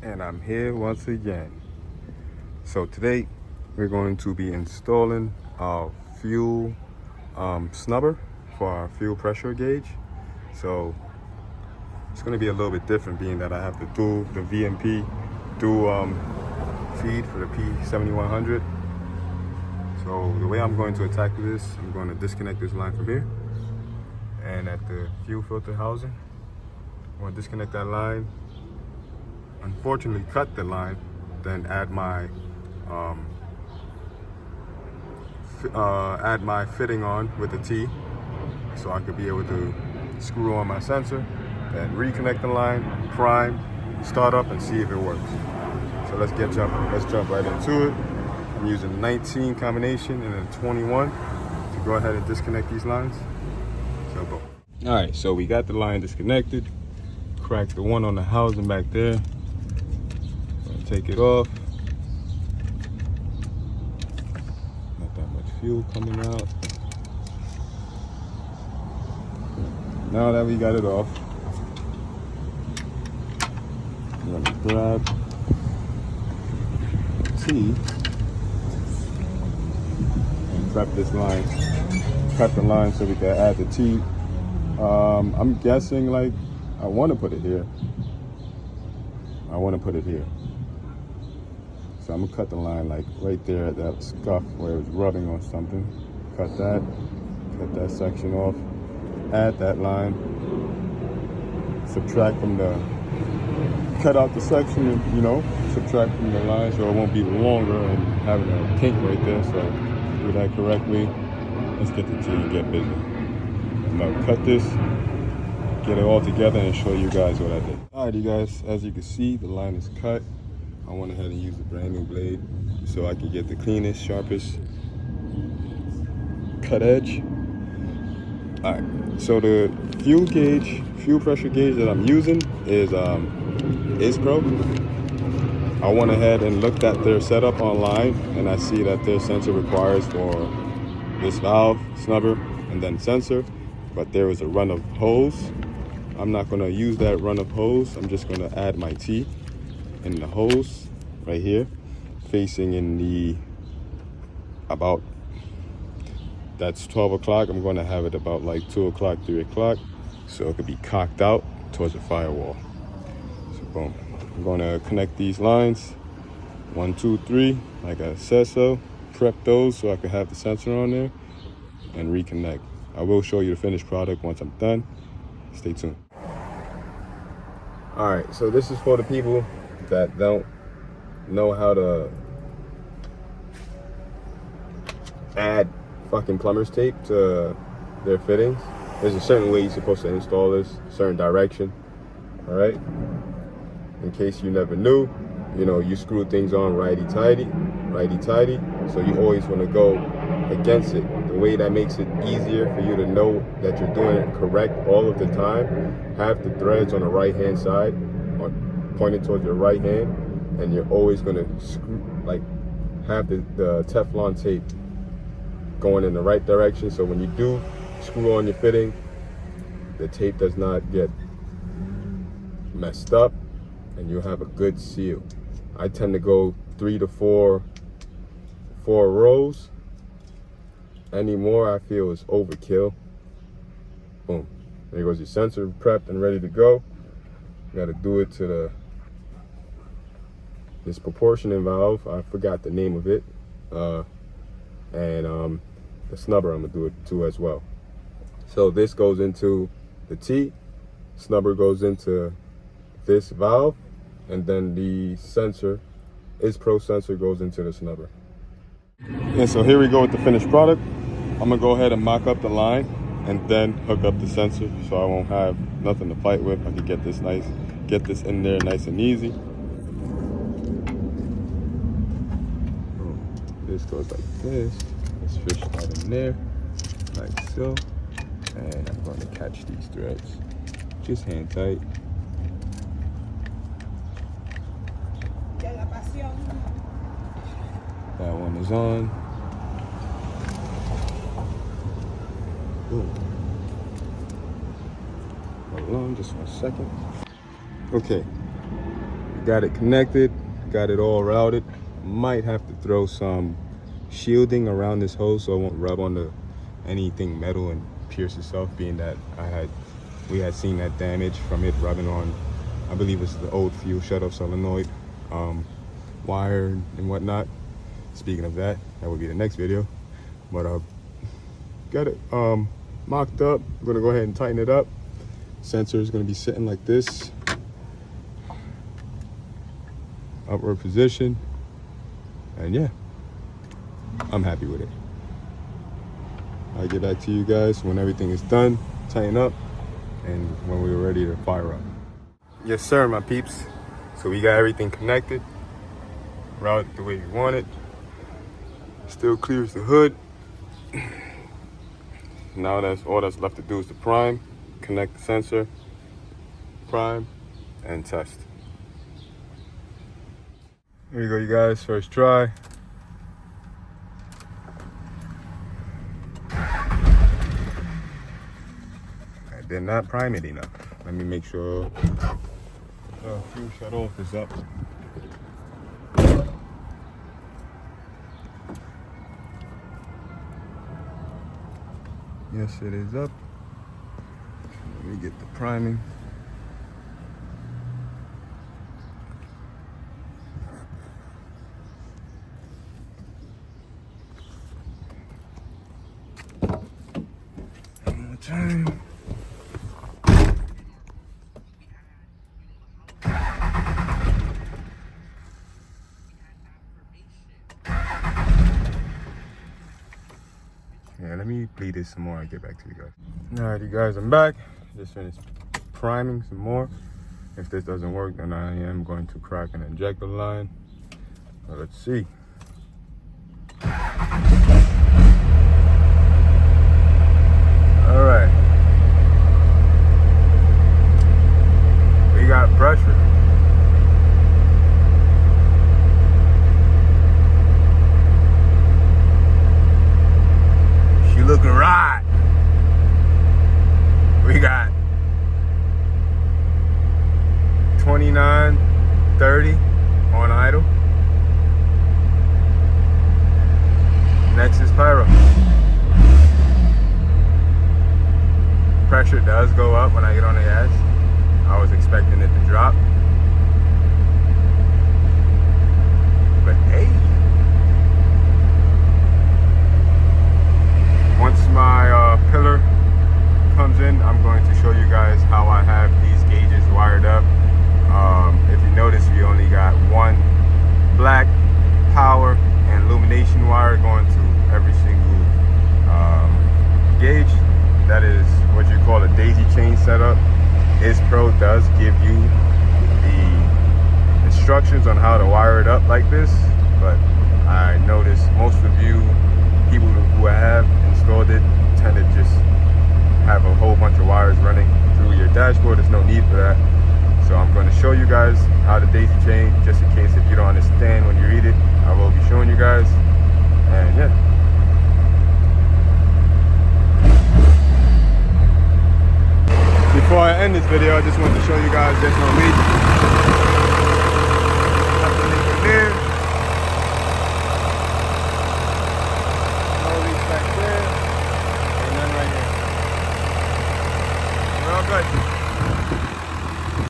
And I'm here once again. So today we're going to be installing our fuel snubber for our fuel pressure gauge. So it's going to be a little bit different, being that I have the VMP dual feed for the P7100. So the way I'm going to attack this, I'm going to disconnect this line from here, and at the fuel filter housing, I'm going to disconnect that line, unfortunately cut the line, then add my fitting on with the T, so I could be able to screw on my sensor, then reconnect the line, prime, start up, and see if it works. So let's jump right into it. I'm using a 19 combination and a 21 to go ahead and disconnect these lines. So boom. All right, so we got the line disconnected. Cracked the one on the housing back there. Take it off. Not that much fuel coming out. Now that we got it off, I'm gonna grab T and prep this line. Prep the line so we can add the T. I'm guessing, like, I want to put it here. So I'm gonna cut the line like right there at that scuff where it was rubbing on something. Cut that section off. Add that line. Subtract from the, cut out the section and, subtract from the line so it won't be longer and having a kink right there. So do that correctly. Let's get the T and get busy. I'm gonna cut this, get it all together, and show you guys what I did. All right, you guys, as you can see, the line is cut. I went ahead and used a brand new blade so I can get the cleanest, sharpest cut edge. All right, so the fuel pressure gauge that I'm using is Isspro. I went ahead and looked at their setup online, and I see that their sensor requires for this valve, snubber, and then sensor, but there was a run of hose. I'm not gonna use that run of hose. I'm just gonna add my T in the hose right here, facing in the, about, that's 12 o'clock. I'm gonna have it about like 2 o'clock, 3 o'clock, so it could be cocked out towards the firewall. So boom, I'm gonna connect these lines, 1, 2, 3, like I said so. Prep those so I can have the sensor on there and reconnect. I will show you the finished product once I'm done. Stay tuned. All right, so this is for the people that don't know how to add fucking plumber's tape to their fittings. There's a certain way you're supposed to install this, certain direction, all right? In case you never knew, you screw things on righty-tighty, so you always want to go against it. The way that makes it easier for you to know that you're doing it correct all of the time, have the threads on the right-hand side, or pointed towards your right hand, and you're always going to screw, like, have the Teflon tape going in the right direction, so when you do screw on your fitting, the tape does not get messed up and you'll have a good seal. I tend to go 3 to 4 rows. Any more I feel is overkill. Boom, there goes your sensor prepped and ready to go. You got to do it to this proportioning valve. I forgot the name of it, and the snubber I'm gonna do it to as well. So this goes into the T, snubber goes into this valve, and then the sensor, Isspro sensor, goes into the snubber. And so here we go with the finished product. I'm gonna go ahead and mock up the line and then hook up the sensor so I won't have nothing to fight with. I can get this in there nice and easy. This goes like this. This fish right in there, like so. And I'm going to catch these threads, just hand tight. That one is on. Boom. Hold on just for a second. Okay. Got it connected, got it all routed. Might have to throw some shielding around this hose so it won't rub onto anything metal and pierce itself, being that we had seen that damage from it rubbing on, I believe it's the old fuel shut-off solenoid wire and whatnot. Speaking of that, that would be the next video. But got it mocked up. I'm gonna go ahead and tighten it up. Sensor is gonna be sitting like this, upward position, and yeah, I'm happy with it. I'll get back to you guys when everything is done, tighten up, and when we're ready to fire up. Yes sir, my peeps. So we got everything connected, routed the way we want it. Still clears the hood. Now that's all that's left to do is to prime, connect the sensor, prime, and test. Here you go, you guys, first try. I did not prime it enough. Let me make sure the fuel shut off is up. Yes, it is up. Let me get the priming. One more time. Yeah, let me bleed this some more and get back to you guys. All right, you guys, I'm back. Just finished priming some more. If this doesn't work, then I am going to crack an injector line. So let's see. All right. We got pressure. Looking right. We got 29:30 on idle. Next is pyro. Pressure does go up when I get on the gas. I was expecting it to drop, but hey. Once my pillar comes in, I'm going to show you guys how I have these gauges wired up. If you notice, we only got one black power and illumination wire going to every single gauge. That is what you call a daisy chain setup. Isspro does give you the instructions on how to wire it up like this, but I noticed most of you people who have installed it tend to just have a whole bunch of wires running through your dashboard. There's no need for that. So I'm going to show you guys how to daisy chain, just in case if you don't understand when you read it. I will be showing you guys, and yeah. Before I end this video, I just want to show you guys there's no major